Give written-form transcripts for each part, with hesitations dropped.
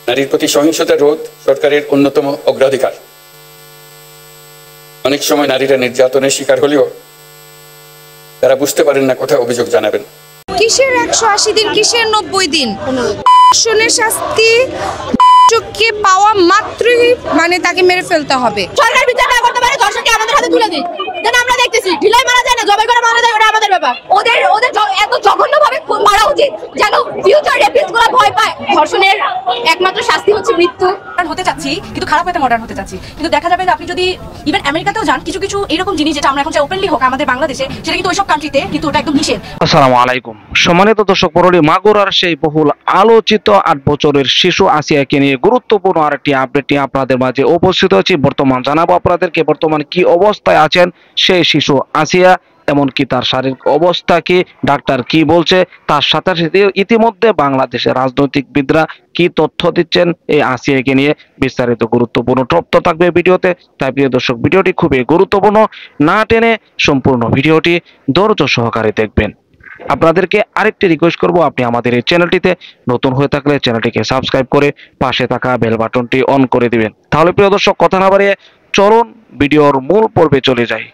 নারীর প্রতি সহিংসতা রোধ সরকারের অন্যতম অগ্রাধিকার। অনেক সময় নারীরা নির্যাতনের শিকার হলেও তারা বুঝতে পারেন না কোথায় অভিযোগ জানাবেন। কিসের 180 দিন, কিসের 90 দিন? ধর্ষণের শাস্তি কে পাওয়া মাত্রই তাকে মেরে ফেলতে হবে। সরকার বিচার না করতে পারে, ধর্ষণকে আমাদের হাতে তুলে দিই। যেন আমরা দেখতেছি ঢিলাই মারা যায় না, জবাই করে মারা যায়, ওটা আমাদের ব্যাপার। ওদের এত জঘন্যভাবে মারা উচিত যেন ফিউচার রেপিস্টগুলো ভয় পায়। ধর্ষণের একমাত্র শাস্তি হচ্ছে মৃত্যু। হতে চাচ্ছি কিন্তু খারাপ হতে মডার্ন হতে চাচ্ছি, কিন্তু দেখা যাবে যে আপনি যদি ইভেন আমেরিকাতেও যান, কিছু কিছু এরকম জিনিস যেটা আমরা এখন চাই ওপেনলি হোক আমাদের বাংলাদেশে, সেটা কিন্তু ওইসব কান্ট্রিতে কিন্তু ওটা একদম নিষেধ। আসসালামু আলাইকুম সম্মানিত দর্শক মণ্ডলী, মাগুরার সেই বহুল আলোচিত 8 বছরের শিশু আসিয়াকে নিয়ে গুরুত্বপূর্ণ আরেকটি আপডেট নিয়ে আপনাদের মাঝে উপস্থিত হয়েছি। বর্তমান জানাবো আপনাদেরকে বর্তমান কি অবস্থায় আছেন সেই শিশু আসিয়া, এমনকি তার শারীরিক অবস্থা কি, ডাক্তার কি বলছে, তার সাথে সাথে ইতিমধ্যে বাংলাদেশের রাজনৈতিকবিদরা কি তথ্য দিচ্ছেন এই আসিয়াকে নিয়ে বিস্তারিত গুরুত্বপূর্ণ তথ্য থাকবে ভিডিওতে। তাই প্রিয় দর্শক, ভিডিওটি খুবই গুরুত্বপূর্ণ, না টেনে সম্পূর্ণ ভিডিওটি ধৈর্য সহকারে দেখবেন। আপনাদেরকে আরেকটি রিকোয়েস্ট করব, আপনি আমাদের এই চ্যানেলটিতে নতুন হয়ে থাকলে চ্যানেলটিকে সাবস্ক্রাইব করে পাশে থাকা বেল বাটনটি অন করে দিবেন। তাহলে প্রিয় দর্শক, কথা না বাড়িয়ে চলুন ভিডিওর মূল পর্বে চলে যাই।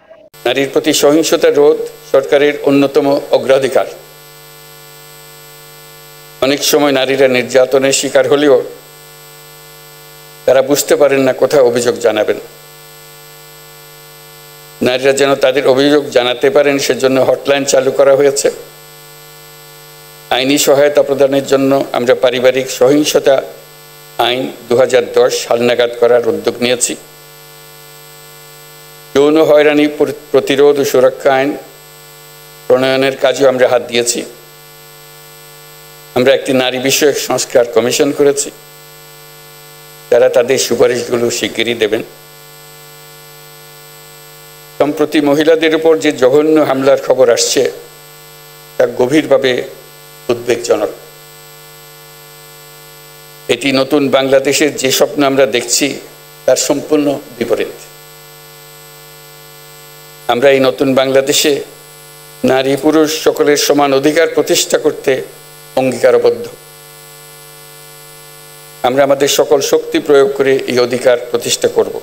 নারীর প্রতি সহিংসতা রোধ সরকারের অন্যতম অগ্রাধিকার। অনেক সময় নারীরা নির্যাতনের শিকার হলেও তারা বুঝতে পারেন না কোথায় অভিযোগ জানাবেন। নারীরা যেন তাদের অভিযোগ জানাতে পারেন সেজন্য হটলাইন চালু করা হয়েছে। আইনি সহায়তা প্রদানের জন্য আমরা পারিবারিক সহিংসতা আইন 2010 হালনাগাদ করার উদ্যোগ নিয়েছি। যৌন হয়রানি প্রতিরোধ ও সুরক্ষা আইন প্রণয়নের কাজেও আমরা হাত দিয়েছি। আমরা একটি নারী বিষয়ক সংস্কার কমিশন করেছি, যারা তাদের সুপারিশগুলো শিগগিরই দেবেন। সম্প্রতি মহিলাদের উপর যে জঘন্য হামলার খবর আসছে তা গভীরভাবে উদ্বেগজনক। এটি নতুন বাংলাদেশের যে স্বপ্ন আমরা দেখছি তার সম্পূর্ণ বিপরীত। আমরা এই নতুন বাংলাদেশে নারী পুরুষ সকলের সমান অধিকার প্রতিষ্ঠা করতে অঙ্গীকারবদ্ধ। আমরা আমাদের সকল শক্তি প্রয়োগ করে এই অধিকার প্রতিষ্ঠা করব।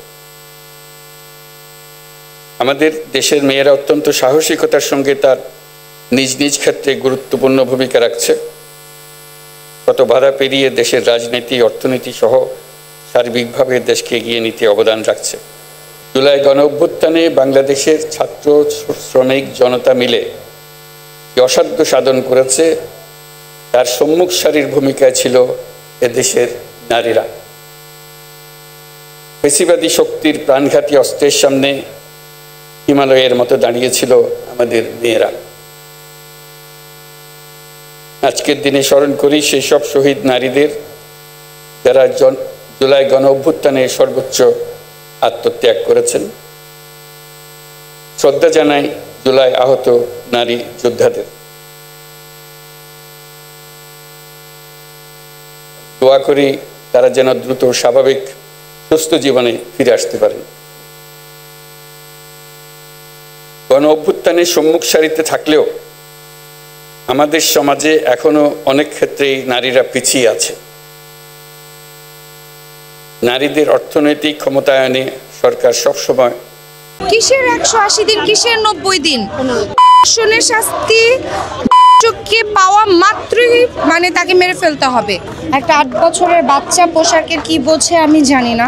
আমাদের দেশের মেয়েরা অত্যন্ত সাহসিকতার সঙ্গে তার নিজ নিজ ক্ষেত্রে গুরুত্বপূর্ণ ভূমিকা রাখছে। কত বাধা পেরিয়ে দেশের রাজনীতি, অর্থনীতি সহ সার্বিকভাবে দেশকে এগিয়ে নিতে অবদান রাখছে। জুলাই গণ অভ্যুত্থানে বাংলাদেশের ছাত্র শ্রমিক জনতা মিলে যে অসাধ্য সাধন করেছে তার সম্মুখ সারির ভূমিকায় ছিল এদেশের নারীরা। ফেসিবাদী শক্তির প্রাণঘাতী অস্ত্রের সামনে হিমালয়ের মতো দাঁড়িয়েছিল আমাদের মেয়েরা। আজকের দিনে স্মরণ করি সেই সব শহীদ নারীদের যারা জুলাই গণ অভ্যুত্থানে সর্বোচ্চ আত্মত্যাগ করেছেন। শ্রদ্ধা জানাই জুলাই আহত নারী যোদ্ধাদের। দোয়া করি তারা যেন দ্রুত স্বাভাবিক সুস্থ জীবনে ফিরে আসতে পারেন। গণ অভ্যুত্থানের সম্মুখ সারিতে থাকলেও আমাদের সমাজে এখনো অনেক ক্ষেত্রেই নারীরা পিছিয়ে আছে। নারীদের অর্থনৈতিক ক্ষমতায়নে সরকার সবসময় কিসের 180 দিন, কিসের 90 দিন? ধর্ষণের শাস্তি কে পাওয়া মাত্রই তাকে মেরে ফেলতে হবে। একটা 8 বছরের বাচ্চা পোশাকের কি বোঝে আমি জানি না,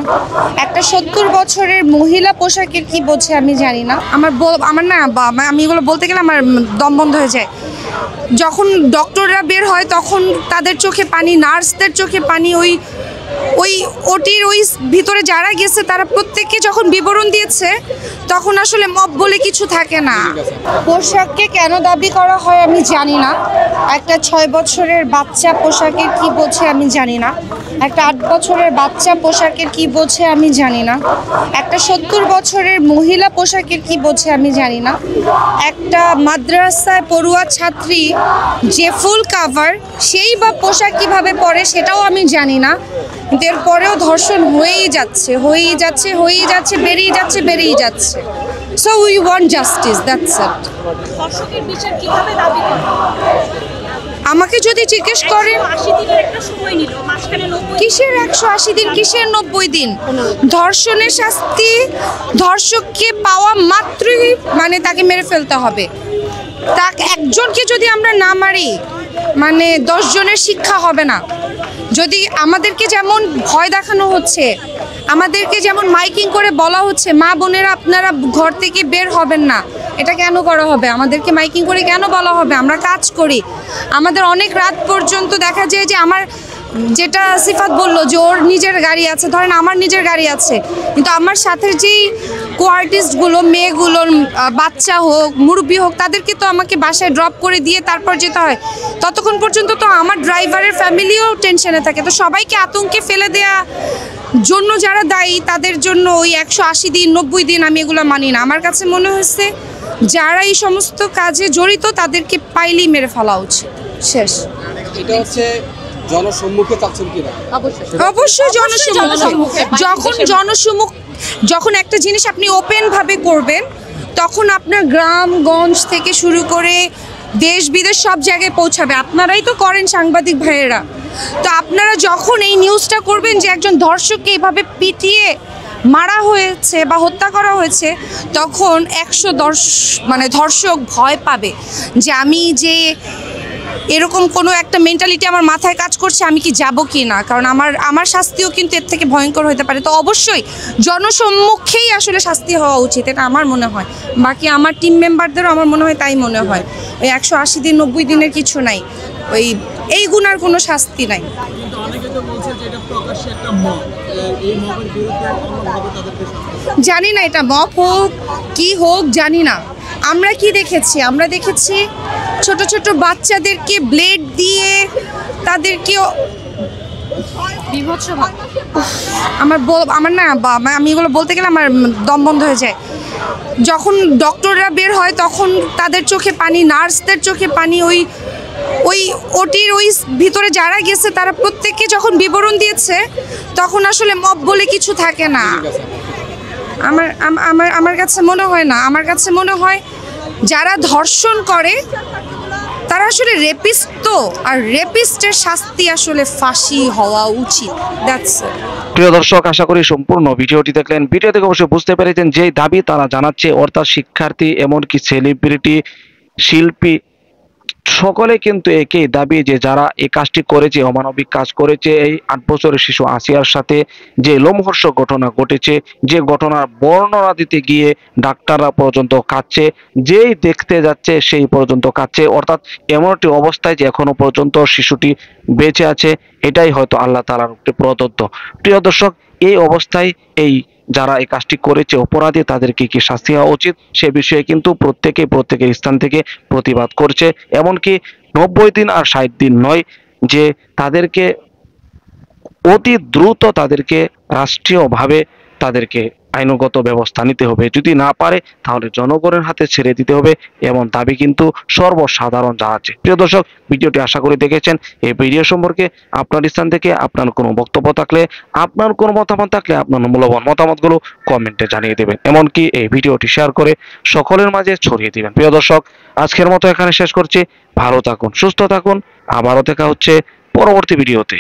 একটা 70 বছরের মহিলা পোশাকের কি বোঝে আমি জানি না। আমি এগুলো বলতে গেলে আমার দম বন্ধ হয়ে যায়। যখন ডক্টররা বের হয় তখন তাদের চোখে পানি, নার্সদের চোখে পানি। ওই ওটির ওই ভিতরে যারা গেছে তারা প্রত্যেককে যখন বিবরণ দিয়েছে তখন আসলে মব বলে কিছু থাকে না। পোশাককে কেন দাবি করা হয় আমি জানি না। একটা 6 বছরের বাচ্চা পোশাকের কি বোঝে আমি জানি না, একটা 8 বছরের বাচ্চা পোশাকের কি বোঝে আমি জানি না, একটা 70 বছরের মহিলা পোশাকের কি বোঝে আমি জানি না, একটা মাদ্রাসায় পড়ুয়া ছাত্রী যে ফুল কাভার সেই বা পোশাক কিভাবে পরে সেটাও আমি জানি না। কিন্তু এরপরেও ধর্ষণ হয়েই যাচ্ছে, বেড়েই যাচ্ছে। So we want justice, that's it. ধর্ষকের বিচার কিভাবে দাবি করব? আমাকে যদি জিজ্ঞেস করেন কিসের 180 দিন, কিসের 90 দিন? ধর্ষণের শাস্তি ধর্ষককে পাওয়া মাত্রই মানে তাকে মেরে ফেলতে হবে। তাকে একজনকে যদি আমরা না মারি মানে 10 জনের শিক্ষা হবে না। যদি আমাদেরকে যেমন ভয় দেখানো হচ্ছে, আমাদেরকে যেমন মাইকিং করে বলা হচ্ছে মা বোনেরা আপনারা ঘর থেকে বের হবেন না, এটা কেন করা হবে? আমাদেরকে মাইকিং করে কেন বলা হবে? আমরা কাজ করি, আমাদের অনেক রাত পর্যন্ত দেখা যায় যে আমার যেটা সিফাত বললো যে ওর নিজের গাড়ি আছে, ধরেন আমার নিজের গাড়ি আছে, কিন্তু আমার সাথে যেই কোয়ার্টিস্টগুলো, মেয়েগুলো, বাচ্চা হোক মুরব্বী হোক, তাদেরকে তো আমাকে বাসায় ড্রপ করে দিয়ে তারপর যেতে হয়। ততক্ষণ পর্যন্ত তো আমার ড্রাইভারের ফ্যামিলিও টেনশনে থাকে। তো সবাইকে আতঙ্কে ফেলে দেওয়া জন্য যারা দায়ী তাদের জন্য ওই 180 দিন 90 দিন আমি এগুলো মানি না। আমার কাছে মনে হয়েছে যারা এই সমস্ত কাজে জড়িত তাদেরকে পাইলেই মেরে ফেলা উচিত। শেষ। এটা হচ্ছে জনসম্মুখে চাচ্ছেন কিনা? অবশ্যই জনসম্মুখে। যখন একটা জিনিস আপনি ওপেন ভাবে করবেন তখন আপনার গ্রামগঞ্জ থেকে শুরু করে দেশ বিদেশ সব জায়গায় পৌঁছাবে। আপনারাই তো করেন সাংবাদিক ভাইয়েরা, তো আপনারা যখন এই নিউজটা করবেন যে একজন ধর্ষককে এভাবে পিটিয়ে মারা হয়েছে বা হত্যা করা হয়েছে, তখন 110 মানে ধর্ষক ভয় পাবে যে আমি যে এরকম কোনো একটা মেন্টালিটি আমার মাথায় কাজ করছে, আমি কি যাব কি না, কারণ আমার শাস্তিও কিন্তু এর থেকে ভয়ঙ্কর হতে পারে। তো অবশ্যই জনসম্মুখেই আসলে শাস্তি হওয়া উচিত, এটা আমার মনে হয়। বাকি আমার টিম মেম্বারদেরও আমার মনে হয় তাই মনে হয়। ওই 180 দিন 90 দিনের কিছু নাই, ওই এই গুনার কোনো শাস্তি নাই। জানি না এটা মব হোক কি হোক জানি না। আমরা কি দেখেছি? আমরা দেখেছি ছোট ছোট বাচ্চাদেরকে ব্লেড দিয়ে তাদেরকে আমার না আমি এগুলো বলতে গেলে আমার দম বন্ধ হয়ে যায়। যখন ডক্টররা বের হয় তখন তাদের চোখে পানি, নার্সদের চোখে পানি। ওই ওটির ওই ভিতরে যারা গেছে তারা প্রত্যেকে যখন বিবরণ দিয়েছে তখন আসলে মব বলে কিছু থাকে না। আমার কাছে মনে হয় না, আমার কাছে মনে হয় যারা ধর্ষণ করে তারা আসলে রেপিস্ট, তো আর রেপিস্টের শাস্তি আসলে ফাঁসি হওয়া উচিত। প্রিয় দর্শক, আশা করি সম্পূর্ণ ভিডিওটি দেখলেন। ভিডিও থেকে অবশ্যই বুঝতে পেরেছেন যেই দাবি তারা জানাচ্ছে, অর্থাৎ শিক্ষার্থী এমনকি সেলিব্রিটি, শিল্পী সকলে কিন্তু একই দাবি যে যারা এই কাজটি করেছে, অমানবিক কাজ করেছে, এই 8 বছরের শিশু আসিয়ার সাথে যে লোমহর্ষক ঘটনা ঘটেছে, যে ঘটনার বর্ণনা দিতে গিয়ে ডাক্তাররা পর্যন্ত কাঁদছে, যেই দেখতে যাচ্ছে সেই পর্যন্ত কাঁদছে। অর্থাৎ এমন একটি অবস্থায় যে এখনো পর্যন্ত শিশুটি বেঁচে আছে, এটাই হয়তো আল্লাহ তাআলার একটি প্রদত্ত। প্রিয় দর্শক, এই অবস্থায় এই যারা এই কাজটি করেছে অপরাধী, তাদেরকে কি শাস্তি হওয়া উচিত সে বিষয়ে কিন্তু প্রত্যেকের স্থান থেকে প্রতিবাদ করছে। এমনকি 90 দিন আর 60 দিন নয়, যে তাদেরকে অতি দ্রুত তাদেরকে রাষ্ট্রীয়ভাবে তাদেরকে আইনগত ব্যবস্থা নিতে হবে। যদি না পারে তাহলে জনগণের হাতে ছেড়ে দিতে হবে, এমন দাবি কিন্তু সর্বসাধারণ জানাচ্ছে। প্রিয় দর্শক, ভিডিওটি আশা করি দেখেছেন। এই ভিডিও সম্পর্কে আপনার স্থান থেকে আপনার কোনো বক্তব্য থাকলে, আপনার কোনো মতামত থাকলে আপনার মূল্যবান মতামতগুলো কমেন্টে জানিয়ে দেবেন। এমনকি এই ভিডিওটি শেয়ার করে সকলের মাঝে ছড়িয়ে দিবেন। প্রিয় দর্শক, আজকের মতো এখানে শেষ করছি। ভালো থাকুন, সুস্থ থাকুন, আবারও দেখা হচ্ছে পরবর্তী ভিডিওতে।